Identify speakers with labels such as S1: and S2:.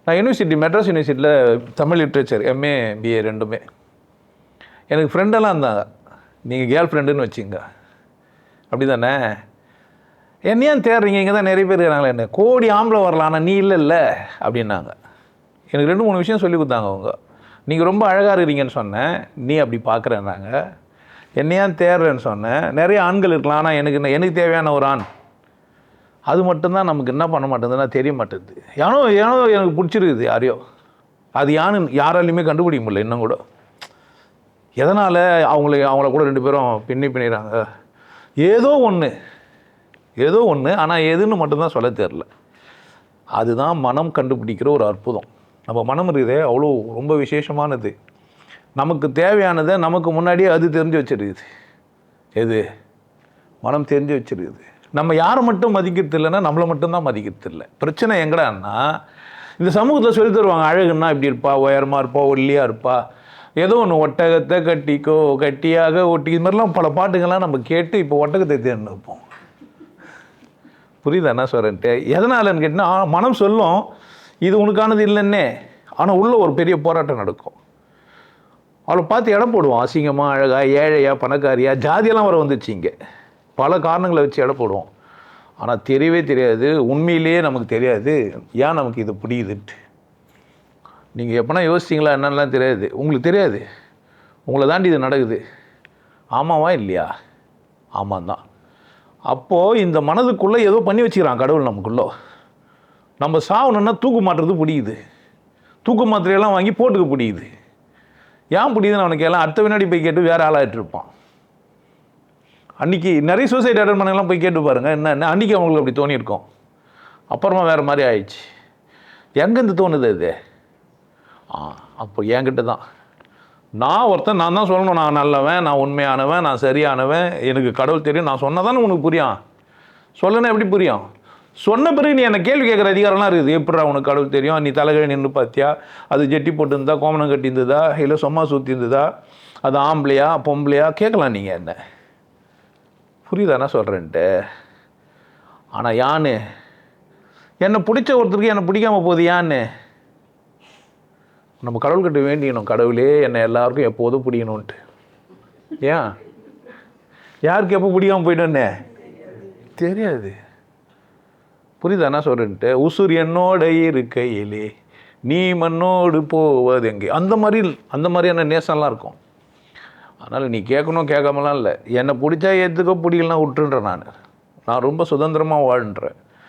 S1: நான் யூனிவர்சிட்டி மெட்ராஸ் யூனிவர்சிட்டியில் Tamil literature MA BA ரெண்டுமே. எனக்கு ஃப்ரெண்டெல்லாம் இருந்தாங்க. நீங்கள் கேர்ள் ஃப்ரெண்டுன்னு வச்சுங்க, அப்படி தானே? என்னையும் தேடுறீங்க, இங்கே தான் நிறைய பேர் இருக்கிறாங்களே, என்ன கோடி ஆம்பளை வரலாம் ஆனால் நீ இல்லைல்ல அப்படின்னாங்க. எனக்கு 2-3 விஷயம் சொல்லி கொடுத்தாங்க அவங்க. நீங்கள் ரொம்ப அழகாக இருக்கிறீங்கன்னு சொன்னேன், நீ அப்படி பார்க்குறேன்னாங்க. என்னையான் தேடுறேன்னு சொன்னேன், நிறைய ஆண்கள் இருக்கலாம் ஆனால் எனக்கு தேவையான ஒரு ஆண் அது மட்டும்தான் நமக்கு என்ன பண்ண மாட்டேங்குதுன்னா தெரிய மாட்டேங்குது. ஏனோ எனக்கு பிடிச்சிருக்குது யாரையோ, அது யாராலையுமே கண்டுபிடிக்க முடியல இன்னும் கூட. எதனால் அவங்கள கூட 2 பேரும் பின்னிறாங்க, ஏதோ ஒன்று ஆனால் எதுன்னு மட்டும்தான் சொல்ல தெரில. அதுதான் மனம் கண்டுபிடிக்கிற ஒரு அற்புதம். நம்ம மனம் இருக்குதே அவ்வளோ ரொம்ப விசேஷமானது. நமக்கு தேவையானதை நமக்கு முன்னாடியே அது தெரிஞ்சு வச்சிருக்குது. எது? மனம் தெரிஞ்சு வச்சிருக்குது. நம்ம யாரை மட்டும் மதிக்கிறது இல்லைன்னா நம்மளை மட்டும்தான் மதிக்கிறது இல்லை. பிரச்சனை எங்கடான்னா, இந்த சமூகத்தில் சொல்லி தருவாங்க அழகுன்னா இப்படி இருப்பா, உயரமாக இருப்பா, ஒல்லியாக இருப்பா, ஏதோ ஒன்று ஒட்டகத்தை கட்டிக்கோ கட்டியாக ஒட்டி, இது மாதிரிலாம் பல பாட்டுங்கள்லாம் நம்ம கேட்டு இப்போ ஒட்டகத்தை தேர்ந்து வைப்போம். புரியுதா என்ன சொல்கிறேன்ட்டு? எதனாலன்னு கேட்டால் மனம் சொல்லும் இது உனக்கானது இல்லைன்னே, ஆனால் உள்ள ஒரு பெரிய போராட்டம் நடக்கும். அவளை பார்த்து இடம் போடுவோம், அசிங்கமாக, அழகா, ஏழையா, பணக்காரியா, ஜாதியெல்லாம் வர வந்துச்சு. இங்கே பல காரணங்களை வச்சு இடம் போடுவோம். ஆனால் தெரியவே தெரியாது, உண்மையிலேயே நமக்கு தெரியாது ஏன் நமக்கு இது பிடிக்குதுன்ட்டு. நீங்கள் எப்போனா யோசிச்சிங்களா என்னென்னலாம் தெரியாது, உங்களுக்கு தெரியாது. உங்களை தாண்டி இது நடக்குது. ஆமாவா இல்லையா? ஆமாம் தான். அப்போது இந்த மனதுக்குள்ளே ஏதோ பண்ணி வச்சுக்கிறான் கடவுள் நமக்குள்ளே. நம்ம சாவணுன்னா தூக்கு மாட்டுறது பிடிக்குது, தூக்கு மாத்திரையெல்லாம் வாங்கி போட்டுக்க பிடிக்குது. ஏன் பிடிக்குதுன்னு அவனுக்கு எல்லாம் அடுத்த வினாடி போய் கேட்டு வேறு ஆளாகிட்டு இருப்பான். அன்றைக்கி நிறைய சூசைட் அட்டன் பண்ணலாம் போய் கேட்டு பாருங்கள் என்ன அன்றைக்கி அவங்களுக்கு அப்படி தோணியிருக்கோம். அப்புறமா வேறு மாதிரி ஆயிடுச்சு. எங்கேருந்து தோணுது அது? அப்போ என்கிட்ட தான் நான் தான் சொல்லணும், நான் நல்லவன், நான் உண்மையானவன், நான் சரியானவன், எனக்கு கடவுள் தெரியும். நான் சொன்னால் தானே உனக்கு புரியும். சொல்லணும் எப்படி புரியும்? சொன்ன பிறகு நீ என்னை கேள்வி கேட்குற அதிகாரம்லாம் இருக்குது. எப்படா உனக்கு கடவுள் தெரியும்? நீ தலைகழி நின்று பார்த்தியா? அது ஜெட்டி போட்டுருந்தா, கோமணம் கட்டியிருந்ததா, இல்லை சும்மா சுற்றி இருந்ததா, அது ஆம்பளையா பொம்பளையா கேட்கலாம் நீங்கள் என்ன. புரியுதானா சொல்கிறேன்ட்டு? ஆனால் யான்னு என்னை பிடிச்ச ஒருத்தருக்கு என்னை பிடிக்காமல் போகுது யான்னு நம்ம கடவுள்கிட்ட வேண்டிக்கணும். கடவுளே என்னை எல்லாருக்கும் எப்போதும் பிடிக்கணுன்ட்டு. ஏன் யாருக்கு எப்போ பிடிக்காமல் போயிட்டோன்னே தெரியாது. புரியுதா என்ன சொல்கிறேன்ட்டு? உசுர் என்னோட இருக்கையிலே நீ மண்ணோடு போவது எங்கே, அந்த மாதிரியான நேசம்லாம் இருக்கும். அதனால் நீ கேட்கணும் கேட்காமலாம் இல்லை. என்னை பிடிச்சா ஏற்றுக்க, பிடிக்கலாம் விட்டுன்றேன். நான் ரொம்ப சுதந்திரமாக வாழ்ன்றேன்.